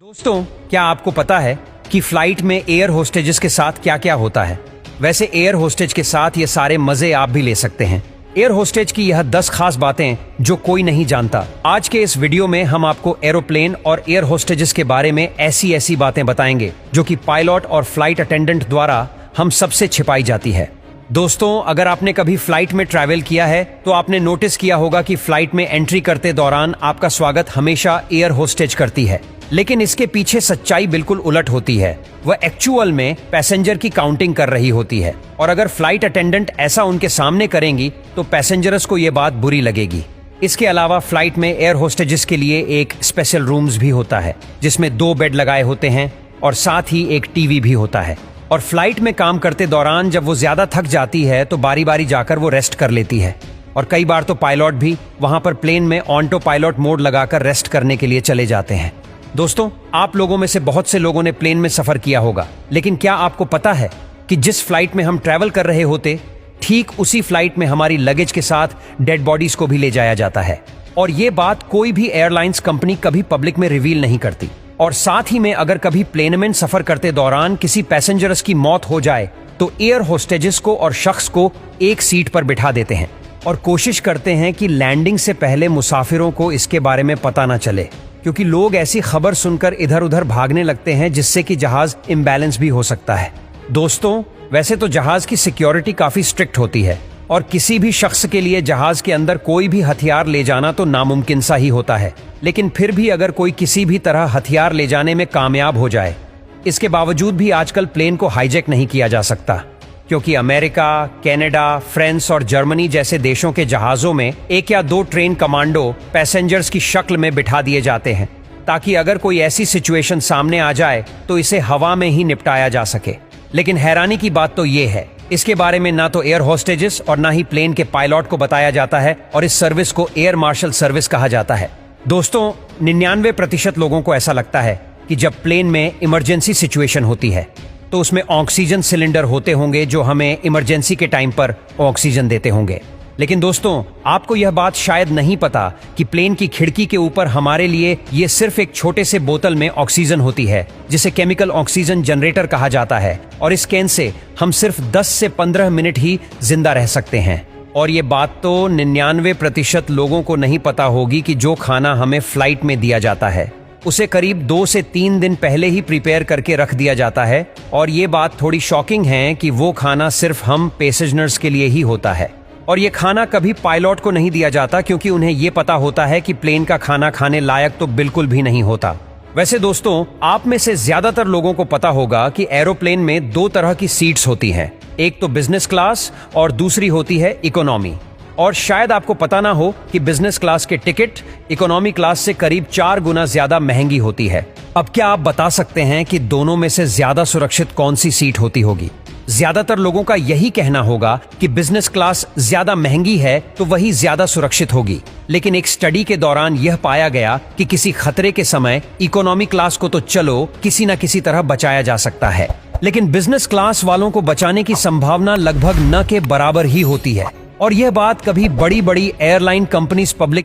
दोस्तों, क्या आपको पता है कि फ्लाइट में एयर होस्टेजेस के साथ क्या क्या होता है। वैसे एयर होस्टेज के साथ ये सारे मजे आप भी ले सकते हैं। एयर होस्टेज की यह 10 खास बातें जो कोई नहीं जानता। आज के इस वीडियो में हम आपको एरोप्लेन और एयर होस्टेजेस के बारे में ऐसी बातें बताएंगे जो कि पायलट और फ्लाइट अटेंडेंट द्वारा हम सबसे छिपाई जाती है। दोस्तों, अगर आपने कभी फ्लाइट में ट्रैवल किया है तो आपने नोटिस किया होगा कि फ्लाइट में एंट्री करते दौरान आपका स्वागत हमेशा एयर होस्टेज करती है, लेकिन इसके पीछे सच्चाई बिल्कुल उलट होती है। वह एक्चुअल में पैसेंजर की काउंटिंग कर रही होती है और अगर फ्लाइट अटेंडेंट ऐसा उनके सामने करेंगी तो पैसेंजर्स को यह बात बुरी लगेगी। इसके अलावा फ्लाइट में एयर होस्टेजेस के लिए एक स्पेशल रूम्स भी होता है जिसमें 2 बेड लगाए होते हैं और साथ ही एक टीवी भी होता है। और फ्लाइट में काम करते दौरान जब वो ज्यादा थक जाती है तो बारी बारी जाकर वो रेस्ट कर लेती है और कई बार तो पायलट भी वहां पर प्लेन में ऑटो पायलट मोड लगाकर रेस्ट करने के लिए चले जाते हैं। दोस्तों, आप लोगों में से बहुत से लोगों ने प्लेन में सफर किया होगा, लेकिन क्या आपको पता है कि जिस फ्लाइट में हम ट्रैवल कर रहे होते ठीक उसी फ्लाइट में हमारी लगेज के साथ डेड बॉडीज को भी ले जाया जाता है और ये बात कोई भी एयरलाइंस कंपनी कभी पब्लिक में रिवील नहीं करती। और साथ ही में अगर कभी प्लेन में सफर करते दौरान किसी पैसेंजर्स की मौत हो जाए तो एयर होस्टेजेस को और शख्स को एक सीट पर बिठा देते हैं और कोशिश करते हैं कि लैंडिंग से पहले मुसाफिरों को इसके बारे में पता ना चले, क्योंकि लोग ऐसी खबर सुनकर इधर उधर भागने लगते हैं जिससे कि जहाज इम्बैलेंस भी हो सकता है। दोस्तों, वैसे तो जहाज की सिक्योरिटी काफी स्ट्रिक्ट होती है और किसी भी शख्स के लिए जहाज के अंदर कोई भी हथियार ले जाना तो नामुमकिन सा ही होता है, लेकिन फिर भी अगर कोई किसी भी तरह हथियार ले जाने में कामयाब हो जाए, इसके बावजूद भी आजकल प्लेन को हाईजैक नहीं किया जा सकता, क्योंकि अमेरिका, कनाडा, फ्रांस और जर्मनी जैसे देशों के जहाजों में 1 या 2 ट्रेन कमांडो पैसेंजर्स की शक्ल में बिठा दिए जाते हैं ताकि अगर कोई ऐसी सिचुएशन सामने आ जाए तो इसे हवा में ही निपटाया जा सके। लेकिन हैरानी की बात तो ये है, इसके बारे में ना तो एयर होस्टेजेस और ना ही प्लेन के पायलट को बताया जाता है और इस सर्विस को एयर मार्शल सर्विस कहा जाता है। दोस्तों, 99% लोगों को ऐसा लगता है कि जब प्लेन में इमरजेंसी सिचुएशन होती है तो उसमें ऑक्सीजन सिलेंडर होते होंगे जो हमें इमरजेंसी के टाइम पर ऑक्सीजन देते होंगे। लेकिन दोस्तों, आपको यह बात शायद नहीं पता कि प्लेन की खिड़की के ऊपर हमारे लिए ये सिर्फ एक छोटे से बोतल में ऑक्सीजन होती है जिसे केमिकल ऑक्सीजन जनरेटर कहा जाता है और इस कैन से हम सिर्फ 10 से 15 मिनट ही जिंदा रह सकते हैं। और ये बात तो 99% लोगों को नहीं पता होगी कि जो खाना हमें फ्लाइट में दिया जाता है उसे करीब 2 से 3 दिन पहले ही प्रिपेयर करके रख दिया जाता है। और ये बात थोड़ी शॉकिंग है कि वो खाना सिर्फ हम पैसेंजर्स के लिए ही होता है और ये खाना कभी पायलट को नहीं दिया जाता, क्योंकि उन्हें ये पता होता है कि प्लेन का खाना खाने लायक तो बिल्कुल भी नहीं होता। वैसे दोस्तों, आप में से ज्यादातर लोगों को पता होगा कि एरोप्लेन में 2 तरह की सीट्स होती हैं, एक तो बिजनेस क्लास और दूसरी होती है इकोनॉमी। और शायद आपको पता ना हो कि बिजनेस क्लास के टिकट इकोनॉमी क्लास से करीब 4 गुना ज्यादा महंगी होती है। अब क्या आप बता सकते हैं कि दोनों में से ज्यादा सुरक्षित कौन सी सीट होती होगी? ज्यादातर लोगों का यही कहना होगा कि बिजनेस क्लास ज्यादा महंगी है तो वही ज्यादा सुरक्षित होगी। लेकिन एक स्टडी के दौरान यह पाया गया कि किसी खतरे के समय इकोनॉमी क्लास को तो चलो किसी न किसी तरह बचाया जा सकता है, लेकिन बिजनेस क्लास वालों को बचाने की संभावना लगभग न के बराबर ही होती है। और यह बात कभी बड़ी बड़ी एयरलाइन कंपनीज पब्लिक